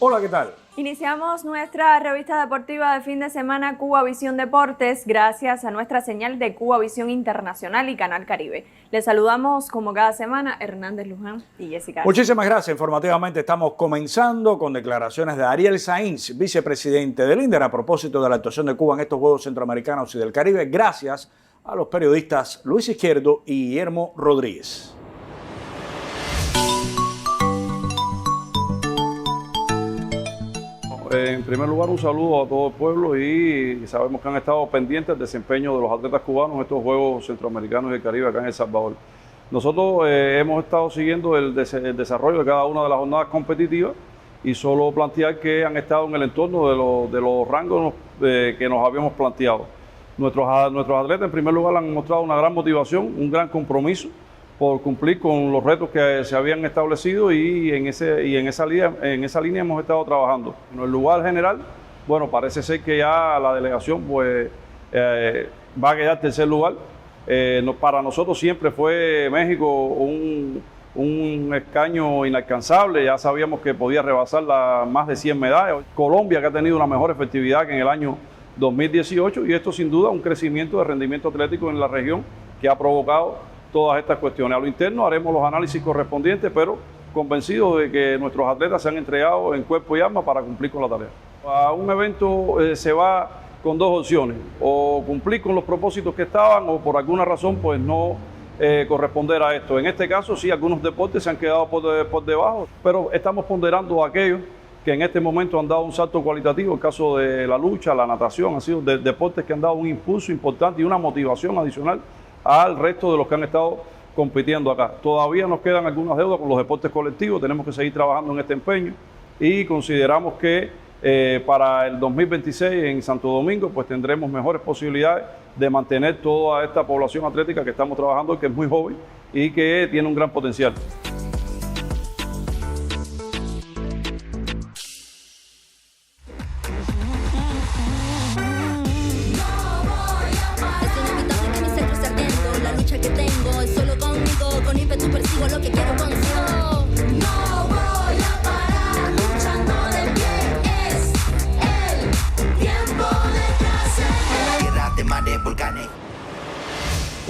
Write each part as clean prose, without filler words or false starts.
Hola, ¿qué tal? Iniciamos nuestra revista deportiva de fin de semana Cuba Visión Deportes gracias a nuestra señal de Cuba Visión Internacional y Canal Caribe. Les saludamos como cada semana Hernández Luján y Jessica. Muchísimas gracias. Informativamente estamos comenzando con declaraciones de Ariel Sainz, vicepresidente del INDER, a propósito de la actuación de Cuba en estos Juegos Centroamericanos y del Caribe, gracias a los periodistas Luis Izquierdo y Guillermo Rodríguez. En primer lugar, un saludo a todo el pueblo y sabemos que han estado pendientes del desempeño de los atletas cubanos en estos Juegos Centroamericanos y del Caribe acá en El Salvador. Nosotros hemos estado siguiendo el desarrollo de cada una de las jornadas competitivas y solo plantear que han estado en el entorno de los rangos que nos habíamos planteado. Nuestros atletas, en primer lugar, han mostrado una gran motivación, un gran compromiso por cumplir con los retos que se habían establecido y en esa línea hemos estado trabajando. En el lugar general, bueno, parece ser que ya la delegación pues, va a quedar tercer lugar. Para nosotros siempre fue México un escaño inalcanzable, ya sabíamos que podía rebasar más de 100 medallas. Colombia, que ha tenido una mejor efectividad que en el año 2018, y esto sin duda un crecimiento de rendimiento atlético en la región que ha provocado todas estas cuestiones. A lo interno haremos los análisis correspondientes, pero convencidos de que nuestros atletas se han entregado en cuerpo y alma para cumplir con la tarea. A un evento se va con dos opciones, o cumplir con los propósitos que estaban o por alguna razón pues no corresponder a esto. En este caso sí, algunos deportes se han quedado por debajo, pero estamos ponderando aquellos que en este momento han dado un salto cualitativo. El caso de la lucha, la natación, han sido deportes que han dado un impulso importante y una motivación adicional al resto de los que han estado compitiendo acá. Todavía nos quedan algunas deudas con los deportes colectivos, tenemos que seguir trabajando en este empeño y consideramos que para el 2026 en Santo Domingo pues tendremos mejores posibilidades de mantener toda esta población atlética que estamos trabajando, que es muy joven y que tiene un gran potencial.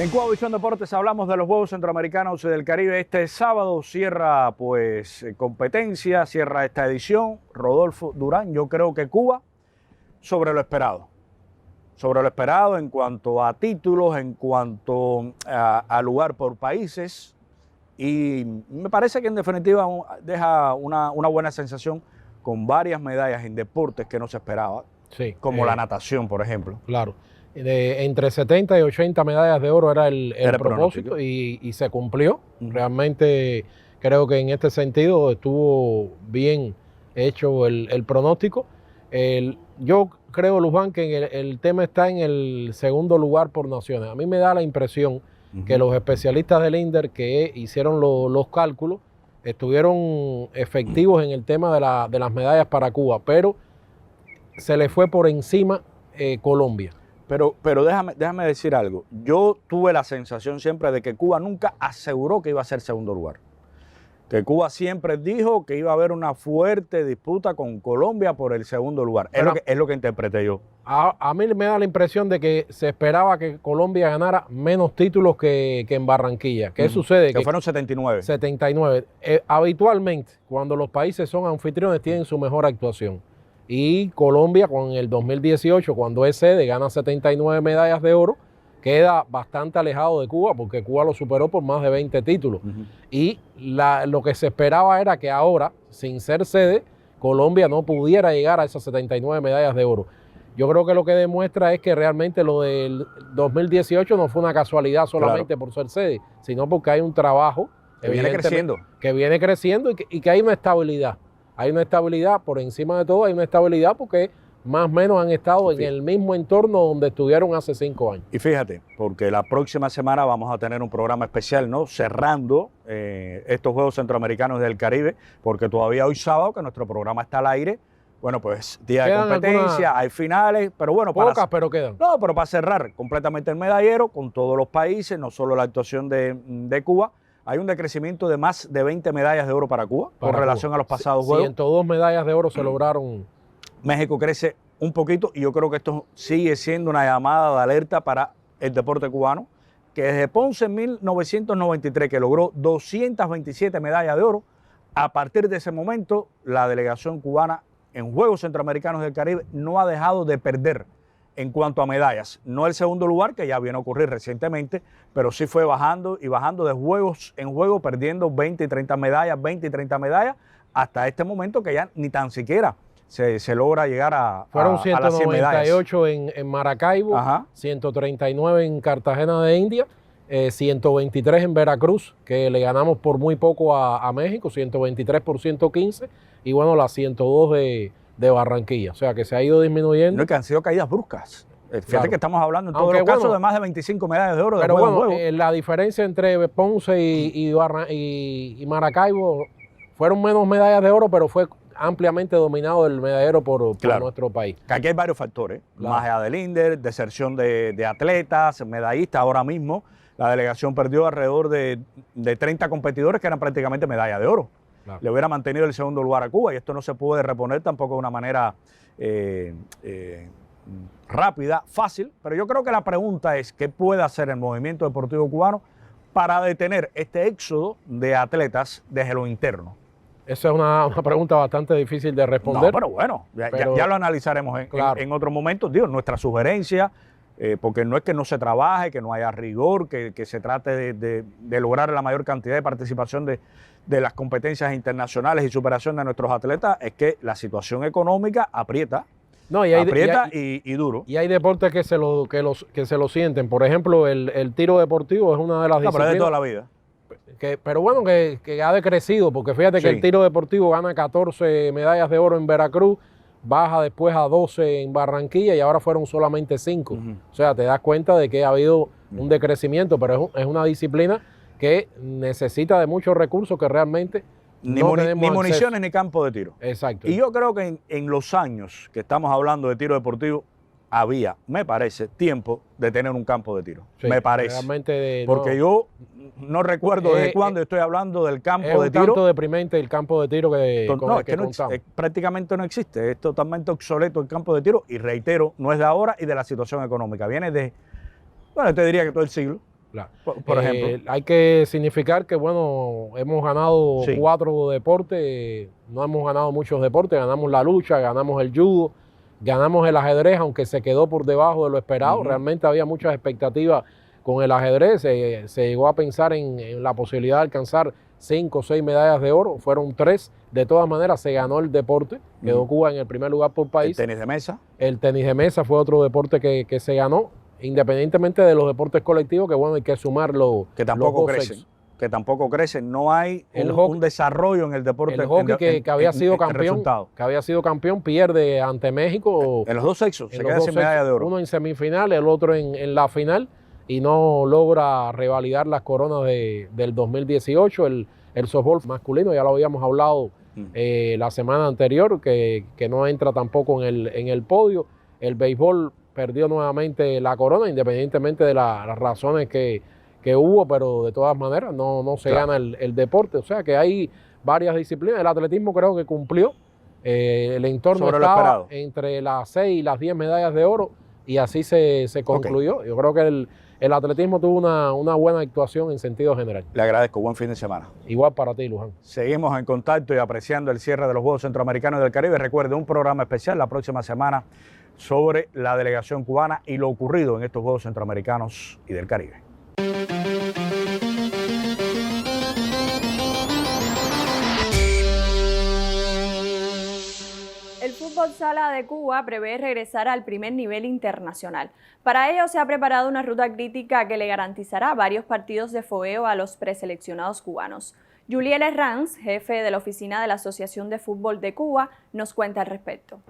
En Cuba Visión Deportes hablamos de los Juegos Centroamericanos y del Caribe. Este sábado cierra pues competencia, cierra esta edición. Rodolfo Durán, yo creo que Cuba sobre lo esperado en cuanto a títulos, en cuanto a lugar por países, y me parece que en definitiva deja una buena sensación con varias medallas en deportes que no se esperaba, sí, como la natación, por ejemplo. Claro. Entre 70 y 80 medallas de oro era el propósito y se cumplió. Realmente creo que en este sentido estuvo bien hecho el pronóstico. Yo creo, Luján, que el tema está en el segundo lugar por naciones. A mí me da la impresión que los especialistas del INDER que hicieron los cálculos estuvieron efectivos en el tema de las medallas para Cuba, pero se le fue por encima Colombia. Pero déjame decir algo. Yo tuve la sensación siempre de que Cuba nunca aseguró que iba a ser segundo lugar. Que Cuba siempre dijo que iba a haber una fuerte disputa con Colombia por el segundo lugar. Es lo que interpreté yo. A mí me da la impresión de que se esperaba que Colombia ganara menos títulos que en Barranquilla. ¿Qué sucede? Que fueron 79. 79. Habitualmente, cuando los países son anfitriones, tienen su mejor actuación. Y Colombia, con el 2018, cuando es sede, gana 79 medallas de oro, queda bastante alejado de Cuba, porque Cuba lo superó por más de 20 títulos. Y lo que se esperaba era que ahora, sin ser sede, Colombia no pudiera llegar a esas 79 medallas de oro. Yo creo que lo que demuestra es que realmente lo del 2018 no fue una casualidad solamente por ser sede, sino porque hay un trabajo que viene creciendo y que hay una estabilidad. Hay una estabilidad, por encima de todo hay una estabilidad porque más o menos han estado en el mismo entorno donde estuvieron hace 5 años. Y fíjate, porque la próxima semana vamos a tener un programa especial, ¿no? Cerrando estos Juegos Centroamericanos del Caribe, porque todavía hoy sábado, que nuestro programa está al aire, bueno, pues día de competencia, hay finales, pero bueno. Pocas, pero quedan. No, pero para cerrar completamente el medallero con todos los países, no solo la actuación de Cuba, hay un decrecimiento de más de 20 medallas de oro para Cuba con relación a los pasados juegos. 102 medallas de oro se lograron. México crece un poquito y yo creo que esto sigue siendo una llamada de alerta para el deporte cubano, que desde Ponce en 1993, que logró 227 medallas de oro, a partir de ese momento la delegación cubana en Juegos Centroamericanos del Caribe no ha dejado de perder en cuanto a medallas. No el segundo lugar, que ya viene a ocurrir recientemente, pero sí fue bajando y bajando de juegos en juego, perdiendo 20 y 30 medallas, hasta este momento que ya ni tan siquiera se logra llegar a Fueron a las 100 medallas. 198 en Maracaibo, Ajá. 139 en Cartagena de India, 123 en Veracruz, que le ganamos por muy poco a México, 123 por 115, y bueno, las 102 de Barranquilla. O sea, que se ha ido disminuyendo. No, que han sido caídas bruscas. Fíjate Claro. que estamos hablando en todos Aunque los casos bueno, de más de 25 medallas de oro de Pero juego bueno, en juego. la diferencia entre Ponce y Maracaibo fueron menos medallas de oro, pero fue ampliamente dominado el medallero por Claro. nuestro país. Que aquí hay varios factores. Claro. Más allá del INDER, deserción de atletas, medallistas. Ahora mismo la delegación perdió alrededor de 30 competidores que eran prácticamente medalla de oro. Claro. Le hubiera mantenido el segundo lugar a Cuba y esto no se puede reponer tampoco de una manera rápida, fácil. Pero yo creo que la pregunta es qué puede hacer el movimiento deportivo cubano para detener este éxodo de atletas desde lo interno. Esa es una pregunta bastante difícil de responder. No, pero bueno, Pero- ya lo analizaremos Claro. en otro momento. Digo, nuestra sugerencia, porque no es que no se trabaje, que no haya rigor, que se trate de lograr la mayor cantidad de participación de las competencias internacionales y superación de nuestros atletas, es que la situación económica aprieta, No, y duro. y hay deportes que se lo sienten. Por ejemplo, el tiro deportivo es una de las No, pero es de toda disciplinas la vida. pero bueno, que ha decrecido, porque fíjate que Sí. el tiro deportivo gana 14 medallas de oro en Veracruz, baja después a 12 en Barranquilla y ahora fueron solamente 5. Ujú. O sea, te das cuenta de que ha habido un decrecimiento, pero es una disciplina que necesita de muchos recursos que realmente Ni, no muni- tenemos ni acceso. municiones ni campo de tiro. Exacto. Y yo creo que en los años que estamos hablando de tiro deportivo, había, me parece, tiempo de tener un campo de tiro. Sí, me parece. realmente Porque no. yo no recuerdo desde Eh, cuándo estoy hablando del Es campo un de tiro. tanto deprimente el campo de tiro con No, el es que que no contamos. prácticamente no existe. Es totalmente obsoleto el campo de tiro. Y reitero, no es de ahora y de la situación económica. Viene de, bueno, te diría que todo el siglo, Claro. por ejemplo. Hay que significar que, bueno, hemos ganado Sí. 4 deportes, no hemos ganado muchos deportes, ganamos la lucha, ganamos el judo, ganamos el ajedrez, aunque se quedó por debajo de lo esperado. Ujú. Realmente había muchas expectativas con el ajedrez, se llegó a pensar en la posibilidad de alcanzar 5 o 6 medallas de oro, fueron 3. De todas maneras, se ganó el deporte, quedó Ujú. Cuba en el primer lugar por El país. tenis de mesa. El tenis de mesa fue otro deporte que se ganó, independientemente de los deportes colectivos, que bueno, hay que sumarlo. Que tampoco crecen. Que tampoco crecen. No hay El un hockey- desarrollo en el deporte. El hockey que había sido en campeón, resultado. pierde ante México. En los dos sexos. en Se los queda dos sin medalla sexos, de oro. uno en semifinal, el otro en la final, y no logra revalidar las coronas del 2018. El softball masculino, ya lo habíamos hablado la semana anterior, que no entra tampoco en el podio. El béisbol perdió nuevamente la corona, independientemente de las razones que hubo, pero de todas maneras no se Claro. gana el deporte. O sea que hay varias disciplinas. El atletismo creo que cumplió. El entorno Sobre lo estaba esperado. entre las 6 y las 10 medallas de oro y así se concluyó. Yo creo que el atletismo tuvo una buena actuación en sentido general. Le agradezco. Buen fin de semana. Igual para ti, Luján. Seguimos en contacto y apreciando el cierre de los Juegos Centroamericanos del Caribe. Recuerde, un programa especial la próxima semana sobre la delegación cubana y lo ocurrido en estos Juegos Centroamericanos y del Caribe. El fútbol sala de Cuba prevé regresar al primer nivel internacional. Para ello se ha preparado una ruta crítica que le garantizará varios partidos de fogueo a los preseleccionados cubanos. Juliel Herranz, jefe de la oficina de la Asociación de Fútbol de Cuba, nos cuenta al respecto.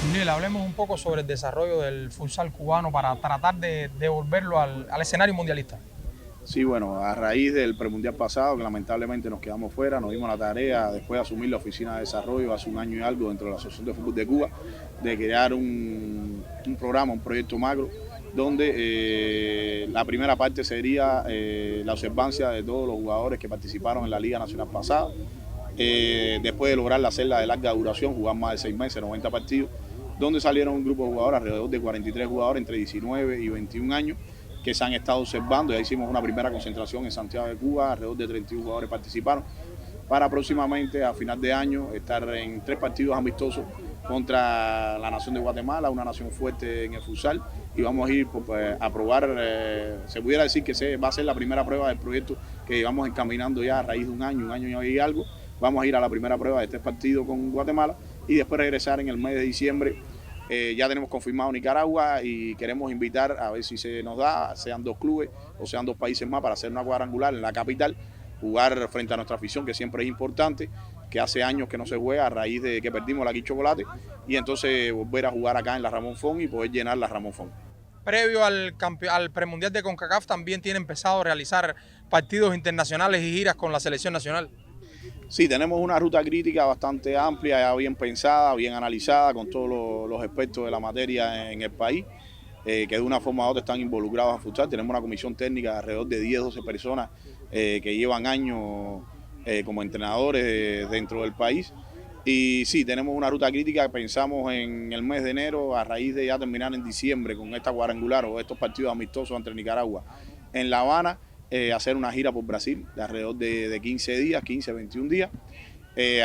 Juliel, hablemos un poco sobre el desarrollo del futsal cubano para tratar de devolverlo al escenario mundialista. Sí, bueno, a raíz del premundial pasado, que lamentablemente nos quedamos fuera, nos dimos la tarea, después de asumir la oficina de desarrollo hace un año y algo dentro de la Asociación de Fútbol de Cuba, de crear un programa, un proyecto macro donde la primera parte sería la observancia de todos los jugadores que participaron en la Liga Nacional pasada. Después de lograr la celda de larga duración, jugar más de 6 meses, 90 partidos, donde salieron un grupo de jugadores, alrededor de 43 jugadores entre 19 y 21 años, que se han estado observando. Ya hicimos una primera concentración en Santiago de Cuba, alrededor de 31 jugadores participaron, para próximamente a final de año estar en 3 partidos amistosos contra la nación de Guatemala, una nación fuerte en el futsal, y vamos a ir pues, a probar, se pudiera decir que va a ser la primera prueba del proyecto que llevamos encaminando ya a raíz de un año y algo. Vamos a ir a la primera prueba de este partido con Guatemala y después regresar en el mes de diciembre. Ya tenemos confirmado Nicaragua y queremos invitar a ver si se nos da, sean 2 clubes o sean 2 países más, para hacer una cuadrangular en la capital, jugar frente a nuestra afición, que siempre es importante, que hace años que no se juega a raíz de que perdimos la Aquí Chocolate, y entonces volver a jugar acá en la Ramón Font y poder llenar la Ramón Font. Previo al premundial de CONCACAF también tiene empezado a realizar partidos internacionales y giras con la selección nacional. Sí, tenemos una ruta crítica bastante amplia, ya bien pensada, bien analizada, con todos los expertos de la materia en el país, que de una forma u otra están involucrados a futsal. Tenemos una comisión técnica de alrededor de 10, 12 personas que llevan años como entrenadores dentro del país. Y sí, tenemos una ruta crítica, pensamos en el mes de enero, a raíz de ya terminar en diciembre con esta cuadrangular o estos partidos amistosos entre Nicaragua en La Habana, hacer una gira por Brasil de alrededor de 15 días, 15, 21 días.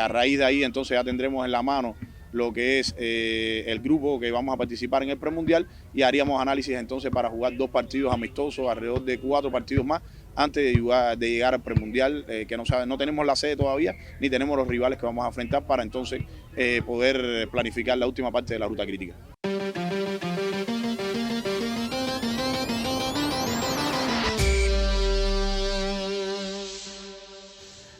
A raíz de ahí entonces ya tendremos en la mano lo que es el grupo que vamos a participar en el premundial, y haríamos análisis entonces para jugar 2 partidos amistosos, alrededor de 4 partidos más, antes de llegar al premundial, que no tenemos la sede todavía, ni tenemos los rivales que vamos a enfrentar, para entonces poder planificar la última parte de la ruta crítica.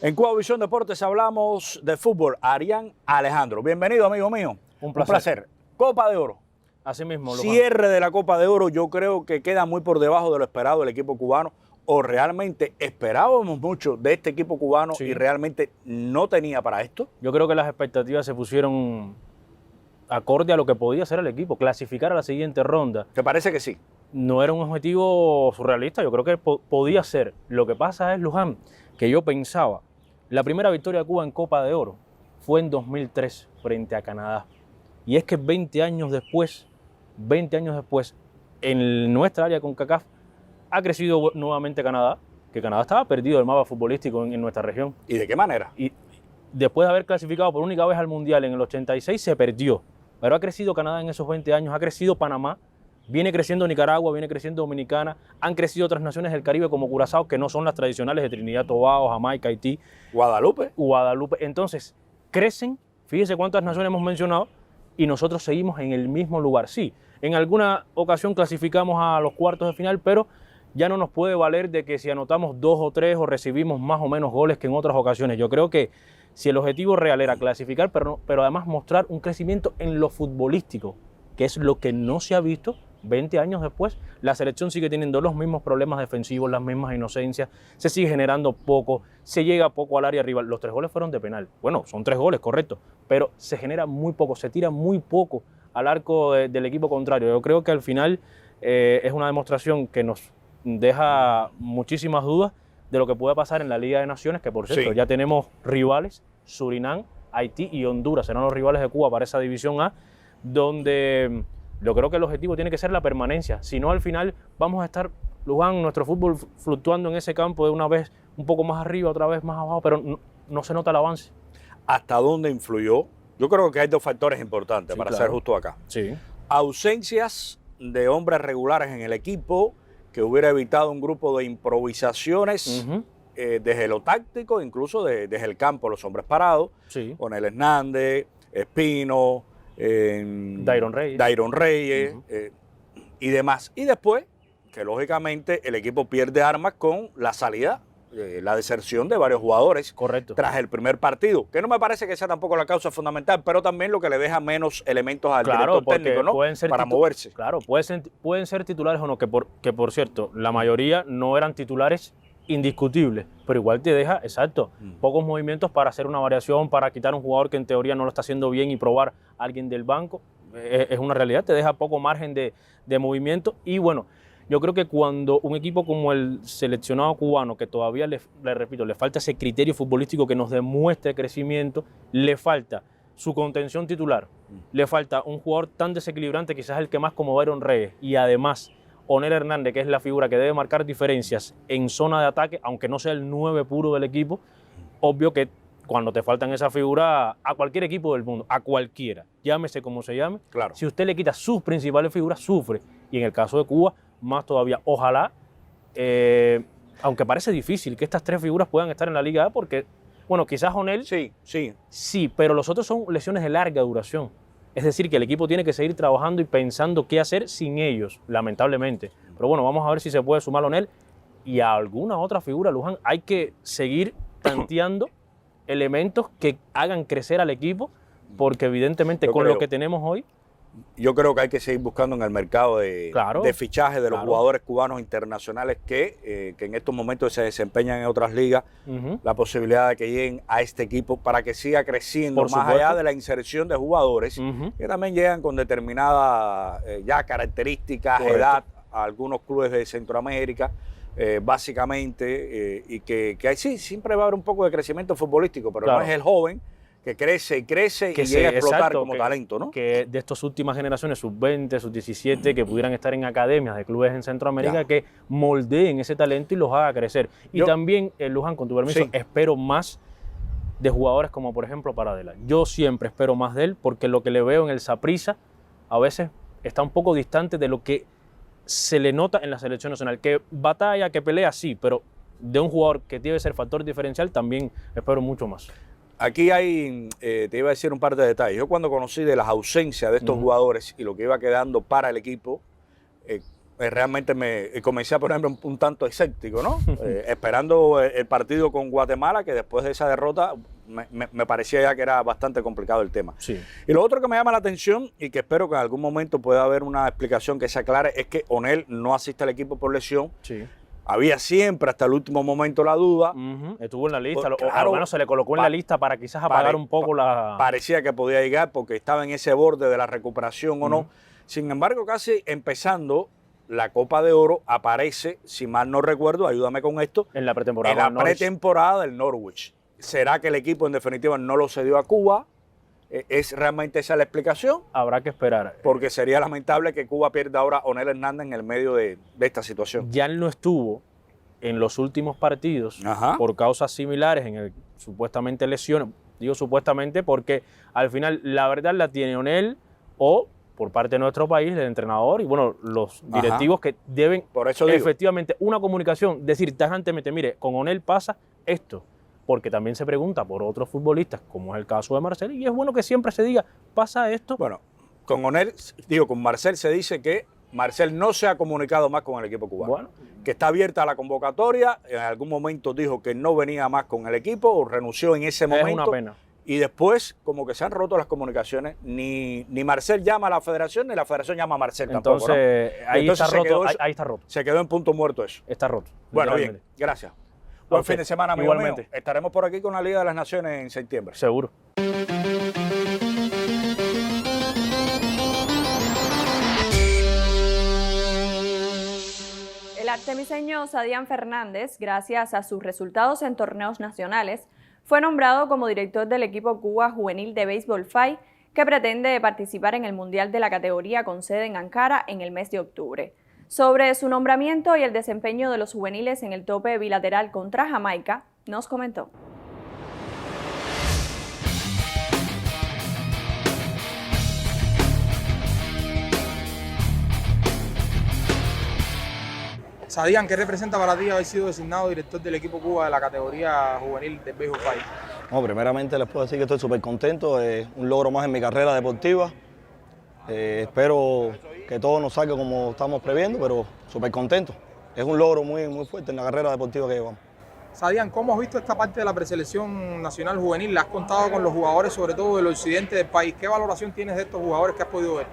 En Cuba Visión Deportes hablamos de fútbol. Arián Alejandro, bienvenido, amigo mío. Un placer. Copa de Oro. Así mismo, Luján. Cierre de la Copa de Oro, yo creo que queda muy por debajo de lo esperado del equipo cubano, o realmente esperábamos mucho de este equipo cubano y realmente no tenía para esto. Yo creo que las expectativas se pusieron acorde a lo que podía hacer el equipo, clasificar a la siguiente ronda. ¿Te parece que sí? No era un objetivo surrealista, yo creo que podía ser. Lo que pasa es, Luján, que yo pensaba, la primera victoria de Cuba en Copa de Oro fue en 2003 frente a Canadá. Y es que 20 años después, en nuestra área CONCACAF, ha crecido nuevamente Canadá, que Canadá estaba perdido del mapa futbolístico en nuestra región. ¿Y de qué manera? Y después de haber clasificado por única vez al Mundial en el 86, se perdió. Pero ha crecido Canadá en esos 20 años, ha crecido Panamá, viene creciendo Nicaragua, viene creciendo Dominicana, han crecido otras naciones del Caribe como Curazao, que no son las tradicionales de Trinidad, Tobago, Jamaica, Haití. Guadalupe. Entonces, crecen, fíjese cuántas naciones hemos mencionado, y nosotros seguimos en el mismo lugar. Sí, en alguna ocasión clasificamos a los cuartos de final, pero ya no nos puede valer de que si anotamos 2 o 3 o recibimos más o menos goles que en otras ocasiones. Yo creo que si el objetivo real era clasificar, pero además mostrar un crecimiento en lo futbolístico, que es lo que no se ha visto 20 años después, la selección sigue teniendo los mismos problemas defensivos, las mismas inocencias, se sigue generando poco, se llega poco al área rival. Los 3 goles fueron de penal. Bueno, son 3 goles, correcto, pero se genera muy poco, se tira muy poco al arco del equipo contrario. Yo creo que al final es una demostración que nos deja muchísimas dudas de lo que puede pasar en la Liga de Naciones, que por cierto ya tenemos rivales, Surinam, Haití y Honduras, serán los rivales de Cuba para esa división A, donde yo creo que el objetivo tiene que ser la permanencia. Si no, al final vamos a estar, Luján, nuestro fútbol fluctuando en ese campo, de una vez un poco más arriba, otra vez más abajo, pero no se nota el avance. ¿Hasta dónde influyó? Yo creo que hay 2 factores importantes para ser justo acá. Sí. Ausencias de hombres regulares en el equipo, que hubiera evitado un grupo de improvisaciones desde lo táctico, incluso desde el campo, los hombres parados, con el Hernández, Espino, Dairon Reyes y demás. Y después, que lógicamente el equipo pierde armas con la salida, la deserción de varios jugadores. Correcto. Tras el primer partido, que no me parece que sea tampoco la causa fundamental, pero también lo que le deja menos elementos al director técnico, ¿no? Para moverse. Claro, pueden ser titulares o no, que por cierto, la mayoría no eran titulares indiscutibles, pero igual te deja, pocos movimientos para hacer una variación, para quitar un jugador que en teoría no lo está haciendo bien y probar a alguien del banco. es una realidad, te deja poco margen de movimiento. Y bueno, yo creo que cuando un equipo como el seleccionado cubano, que todavía, le repito, le falta ese criterio futbolístico que nos demuestre crecimiento, le falta su contención titular, le falta un jugador tan desequilibrante, quizás el que más, como Byron Reyes, y además Onel Hernández, que es la figura que debe marcar diferencias en zona de ataque, aunque no sea el 9 puro del equipo. Obvio que cuando te faltan esa figura, a cualquier equipo del mundo, a cualquiera, llámese como se llame, Claro. si usted le quita sus principales figuras, sufre. Y en el caso de Cuba, más todavía. Ojalá, aunque parece difícil que estas 3 figuras puedan estar en la Liga A, porque, bueno, quizás Onel sí, pero los otros son lesiones de larga duración. Es decir, que el equipo tiene que seguir trabajando y pensando qué hacer sin ellos, lamentablemente. Pero bueno, vamos a ver si se puede sumar Onel y a alguna otra figura, Luján. Hay que seguir tanteando elementos que hagan crecer al equipo, porque evidentemente lo que tenemos hoy... Yo creo que hay que seguir buscando en el mercado de fichaje de los jugadores cubanos internacionales que en estos momentos se desempeñan en otras ligas, la posibilidad de que lleguen a este equipo para que siga creciendo, más allá de la inserción de jugadores que también llegan con determinadas ya características, edad, a algunos clubes de Centroamérica, básicamente, y que sí, siempre va a haber un poco de crecimiento futbolístico, pero no es el joven que crece y crece y llega a explotar como talento, ¿no? Que de estas últimas generaciones, sub-20, sub-17, que pudieran estar en academias de clubes en Centroamérica, que moldeen ese talento y los haga crecer. Y también, Luján, con tu permiso, espero más de jugadores como, por ejemplo, Paradela. Yo siempre espero más de él, porque lo que le veo en el Saprissa a veces está un poco distante de lo que se le nota en la selección nacional. Que batalla, que pelea, sí, pero de un jugador que debe ser factor diferencial también espero mucho más. Aquí hay, te iba a decir un par de detalles. Yo cuando conocí de las ausencias de estos jugadores y lo que iba quedando para el equipo, realmente me comencé a ponerme un tanto escéptico, ¿no? Esperando el partido con Guatemala, que después de esa derrota me parecía ya que era bastante complicado el tema. Sí. Y lo otro que me llama la atención y que espero que en algún momento pueda haber una explicación que se aclare es que Onel no asiste al equipo por lesión. Sí. Había siempre hasta el último momento la duda. Estuvo en la lista, Claro, al menos se le colocó en la lista para quizás apagar un poco la... Parecía que podía llegar porque estaba en ese borde de la recuperación o no. Sin embargo, casi empezando la Copa de Oro, aparece, si mal no recuerdo, ayúdame con esto, en la pretemporada. En la pretemporada del Norwich. ¿Será que el equipo en definitiva no lo cedió a Cuba? ¿Es realmente esa la explicación? Habrá que esperar. Porque sería lamentable que Cuba pierda ahora a Onel Hernández en el medio de esta situación. Ya él no estuvo en los últimos partidos por causas similares, en el supuestamente lesiones. Digo supuestamente porque al final la verdad la tiene Onel o por parte de nuestro país, el entrenador y bueno, los directivos que deben por eso efectivamente una comunicación, decir tajantemente, mire, con Onel pasa esto. Porque también se pregunta por otros futbolistas, como es el caso de Marcel, y es bueno que siempre se diga, pasa esto. Bueno, con Onel, con Marcel se dice que Marcel no se ha comunicado más con el equipo cubano. Bueno. Que está abierta la convocatoria, en algún momento dijo que no venía más con el equipo, o renunció en ese momento. Es una pena. Y después, como que se han roto las comunicaciones, ni Marcel llama a la federación, ni la federación llama a Marcel tampoco, ¿no? Ahí está roto. Se quedó en punto muerto eso. Está roto. Bueno, bien, gracias. Buen fin de semana, amigo mío. Estaremos por aquí con la Liga de las Naciones en septiembre. Seguro. El artemiseño Sadián Fernández, gracias a sus resultados en torneos nacionales, fue nombrado como director del equipo Cuba Juvenil de Béisbol FAI, que pretende participar en el Mundial de la categoría con sede en Ankara en el mes de octubre. Sobre su nombramiento y el desempeño de los juveniles en el tope bilateral contra Jamaica, nos comentó. Sadián, ¿qué representa para ti haber sido designado director del equipo Cuba de la categoría juvenil del Béisbol FAI? No, primeramente les puedo decir que estoy súper contento, es un logro más en mi carrera deportiva. Espero que todo nos salga como estamos previendo, pero súper contento. Es un logro muy fuerte en la carrera deportiva que llevamos. Sadián, ¿cómo has visto esta parte de la preselección nacional juvenil? ¿La has contado con los jugadores, sobre todo del occidente del país? ¿Qué valoración tienes de estos jugadores que has podido ver?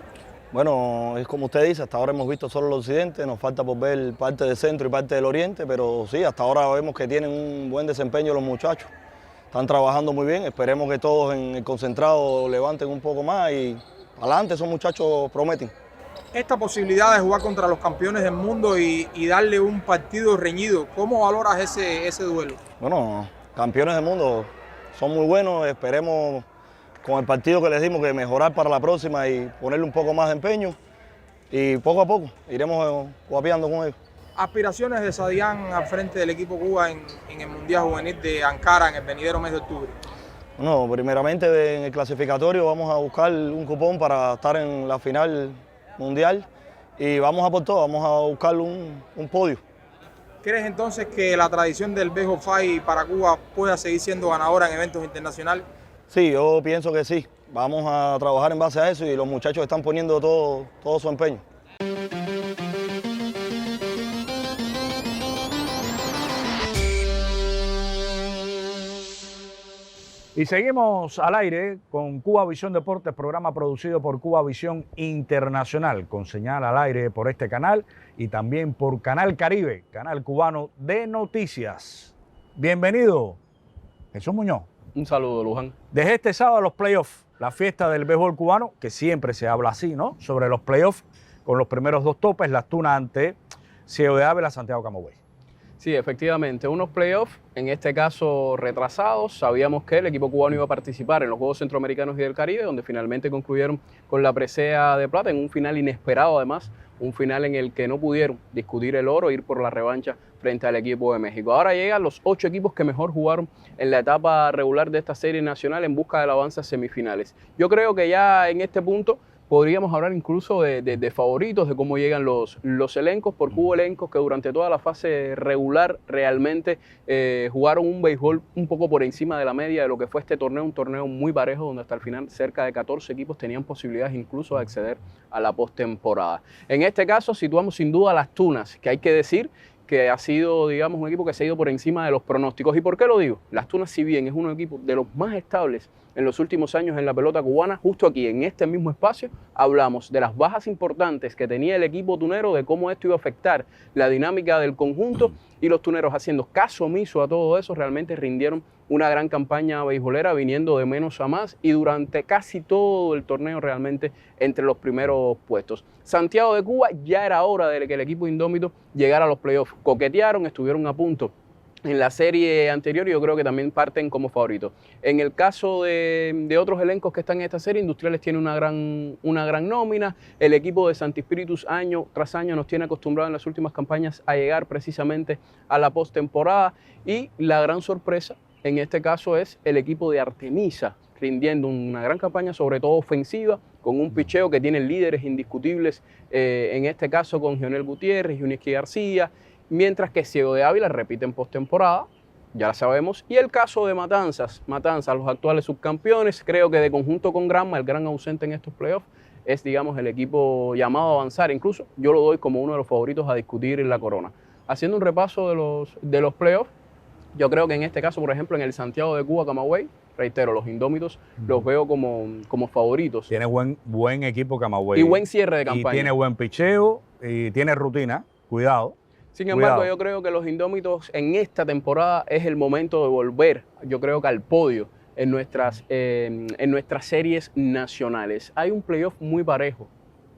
Bueno, es como usted dice, hasta ahora hemos visto solo el occidente, nos falta por ver parte del centro y parte del oriente, pero sí, hasta ahora vemos que tienen un buen desempeño los muchachos. Están trabajando muy bien, esperemos que todos en el concentrado levanten un poco más y adelante, esos muchachos prometen. Esta posibilidad de jugar contra los campeones del mundo y darle un partido reñido, ¿cómo valoras ese duelo? Bueno, campeones del mundo son muy buenos, esperemos con el partido que les dimos que mejorar para la próxima y ponerle un poco más de empeño y poco a poco iremos guapeando con ellos. Aspiraciones de Sadián al frente del equipo Cuba en el Mundial Juvenil de Ankara en el venidero mes de octubre. Bueno, primeramente en el clasificatorio vamos a buscar un cupón para estar en la final mundial y vamos a por todo, vamos a buscar un podio. ¿Crees entonces que la tradición del Best of Five para Cuba pueda seguir siendo ganadora en eventos internacionales? Sí, yo pienso que sí. Vamos a trabajar en base a eso y los muchachos están poniendo todo su empeño. Y seguimos al aire con Cuba Visión Deportes, programa producido por Cuba Visión Internacional, con señal al aire por este canal y también por Canal Caribe, canal cubano de noticias. Bienvenido, Jesús Muñoz. Un saludo, Luján. Desde este sábado los playoffs, la fiesta del béisbol cubano, que siempre se habla así, ¿no? Sobre los playoffs, con los primeros dos topes, Las Tunas ante Ciego de Ávila, Santiago Camagüey. Sí, efectivamente, unos playoffs, en este caso retrasados. Sabíamos que el equipo cubano iba a participar en los Juegos Centroamericanos y del Caribe, donde finalmente concluyeron con la presea de plata, en un final inesperado además, un final en el que no pudieron discutir el oro e ir por la revancha frente al equipo de México. Ahora llegan los 8 equipos que mejor jugaron en la etapa regular de esta serie nacional en busca del avance a semifinales. Yo creo que ya en este punto podríamos hablar incluso de favoritos, de cómo llegan los elencos, porque hubo elencos que durante toda la fase regular realmente jugaron un béisbol un poco por encima de la media de lo que fue este torneo, un torneo muy parejo donde hasta el final cerca de 14 equipos tenían posibilidades incluso de acceder a la postemporada. En este caso situamos sin duda a Las Tunas, que hay que decir que ha sido, digamos, un equipo que se ha ido por encima de los pronósticos. ¿Y por qué lo digo? Las Tunas, si bien es un equipo de los más estables en los últimos años en la pelota cubana, justo aquí, en este mismo espacio, hablamos de las bajas importantes que tenía el equipo tunero, de cómo esto iba a afectar la dinámica del conjunto, y los tuneros, haciendo caso omiso a todo eso, realmente rindieron una gran campaña beisbolera, viniendo de menos a más, y durante casi todo el torneo realmente entre los primeros puestos. Santiago de Cuba, ya era hora de que el equipo indómito llegara a los playoffs. Coquetearon, estuvieron a punto en la serie anterior y yo creo que también parten como favoritos. En el caso de otros elencos que están en esta serie, Industriales tiene una gran nómina. El equipo de Santi Spíritus año tras año nos tiene acostumbrado en las últimas campañas a llegar precisamente a la postemporada. Y la gran sorpresa en este caso es el equipo de Artemisa, rindiendo una gran campaña, sobre todo ofensiva, con un picheo que tiene líderes indiscutibles, en este caso con Gionel Gutiérrez, Yuniski García, mientras que Ciego de Ávila repite en postemporada, ya la sabemos. Y el caso de Matanzas, los actuales subcampeones, creo que de conjunto con Granma, el gran ausente en estos playoffs, es, digamos, el equipo llamado a avanzar. Incluso yo lo doy como uno de los favoritos a discutir en la corona. Haciendo un repaso de los playoffs, yo creo que en este caso, por ejemplo, en el Santiago de Cuba, Camagüey, reitero, los indómitos los veo como favoritos. Tiene buen equipo Camagüey. Y buen cierre de campaña. Y tiene buen picheo y tiene rutina, cuidado. Sin embargo, yo creo que los indómitos en esta temporada es el momento de volver, yo creo que al podio en nuestras series nacionales. Hay un playoff muy parejo,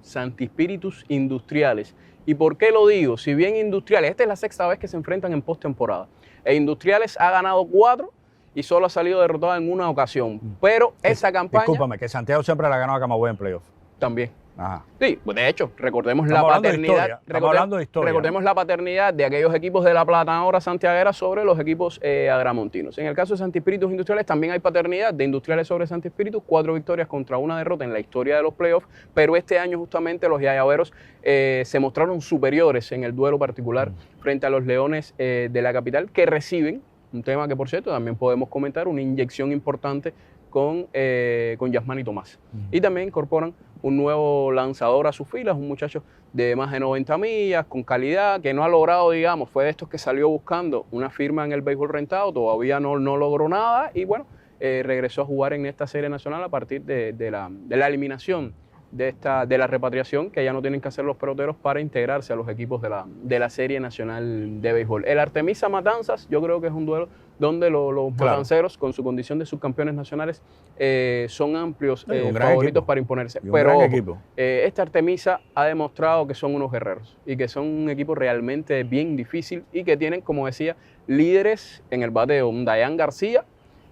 Santi Spíritus Industriales. ¿Y por qué lo digo? Si bien Industriales, esta es la sexta vez que se enfrentan en postemporada, e Industriales ha ganado 4 y solo ha salido derrotado en una ocasión. Pero esa campaña... Discúlpame, que Santiago siempre la ganó a Camagüey en playoff. También. Ajá. Sí, de hecho, recordemos la paternidad. Recordemos la paternidad de aquellos equipos de La Plata ahora santiaguera sobre los equipos agramontinos. En el caso de Santi Spíritus Industriales también hay paternidad de Industriales sobre Santi Spíritus, 4 victorias contra 1 derrota en la historia de los playoffs, pero este año justamente los yayaberos se mostraron superiores en el duelo particular frente a los Leones de la capital, que reciben, un tema que por cierto también podemos comentar, una inyección importante con Yasmani Tomás. Y también incorporan un nuevo lanzador a sus filas, un muchacho de más de 90 millas, con calidad, que no ha logrado, digamos, fue de estos que salió buscando una firma en el béisbol rentado, todavía no logró nada y bueno, regresó a jugar en esta serie nacional a partir de la eliminación de la repatriación que ya no tienen que hacer los peloteros para integrarse a los equipos de la Serie Nacional de Béisbol. El Artemisa Matanzas, yo creo que es un duelo donde los matanceros, con su condición de subcampeones nacionales, son amplios favoritos para imponerse. Pero ojo, este Artemisa ha demostrado que son unos guerreros y que son un equipo realmente bien difícil y que tienen, como decía, líderes en el bateo, un Dayan García,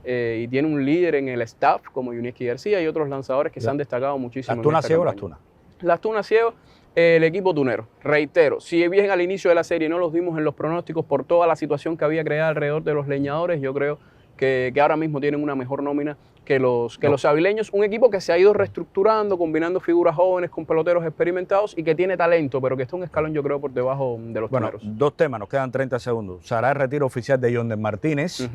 y tiene un líder en el staff como Yuniesky García y otros lanzadores que se han destacado muchísimo. ¿Las Tunas Ciego o las Tunas? Las Tunas Ciego, el equipo tunero. Reitero, si bien al inicio de la serie no los vimos en los pronósticos por toda la situación que había creado alrededor de los leñadores, yo creo que ahora mismo tienen una mejor nómina que los avileños. Un equipo que se ha ido reestructurando, combinando figuras jóvenes con peloteros experimentados y que tiene talento, pero que está un escalón, yo creo, por debajo de los tuneros. Dos temas, nos quedan 30 segundos. Será el retiro oficial de Yonder Martínez.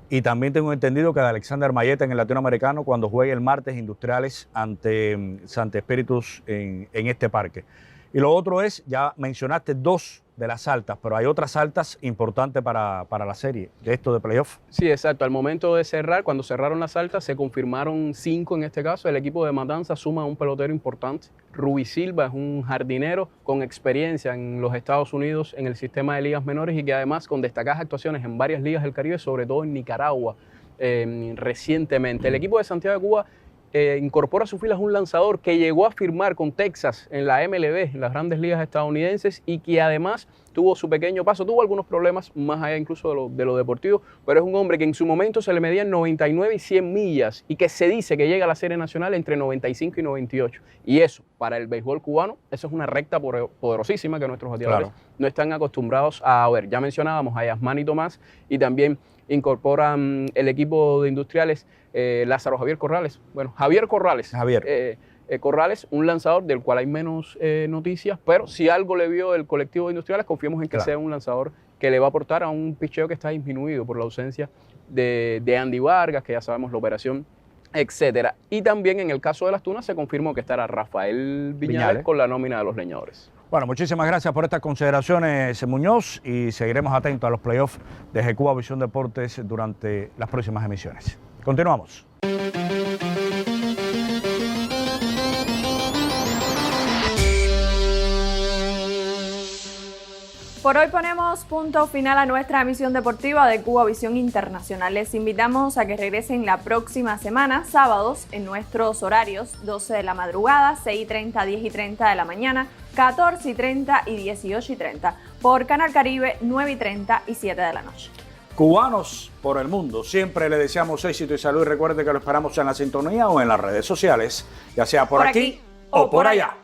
Y también tengo entendido que de Alexander Mayeta en el latinoamericano cuando juegue el martes Industriales ante Santa Espíritus en este parque. Y lo otro es, ya mencionaste dos de las altas, pero hay otras altas importantes para la serie de esto de playoff. Sí, exacto. Al momento de cerrar, cuando cerraron las altas, se confirmaron 5 en este caso. El equipo de Matanza suma a un pelotero importante. Rubí Silva es un jardinero con experiencia en los Estados Unidos en el sistema de ligas menores y que además con destacadas actuaciones en varias ligas del Caribe, sobre todo en Nicaragua recientemente. El equipo de Santiago de Cuba incorpora a sus filas un lanzador que llegó a firmar con Texas en la MLB, en las grandes ligas estadounidenses, y que además tuvo su pequeño paso, tuvo algunos problemas más allá incluso de lo deportivo, pero es un hombre que en su momento se le medían 99 y 100 millas y que se dice que llega a la Serie Nacional entre 95 y 98. Y eso, para el béisbol cubano, eso es una recta poderosísima que nuestros bateadores no están acostumbrados a ver. Ya mencionábamos a Yasmani Tomás y también incorporan el equipo de Industriales Lázaro Javier Corrales. Bueno, Javier Corrales. Corrales, un lanzador del cual hay menos noticias, pero si algo le vio el colectivo de Industriales, confiemos en que sea un lanzador que le va a aportar a un picheo que está disminuido por la ausencia de Andy Vargas, que ya sabemos la operación, etcétera. Y también en el caso de las Tunas se confirmó que estará Rafael Viñales con la nómina de los leñadores. Bueno, muchísimas gracias por estas consideraciones, Muñoz, y seguiremos atentos a los playoffs de Cuba Visión Deportes durante las próximas emisiones. Continuamos. Por hoy ponemos punto final a nuestra emisión deportiva de Cuba Visión Internacional. Les invitamos a que regresen la próxima semana, sábados, en nuestros horarios, 12 de la madrugada, 6:30, 10:30 de la mañana, 14:30 y 18:30, por Canal Caribe, 9:30 y 7 de la noche. Cubanos por el mundo, siempre le deseamos éxito y salud, y recuerde que lo esperamos en la sintonía o en las redes sociales, ya sea por aquí o por allá.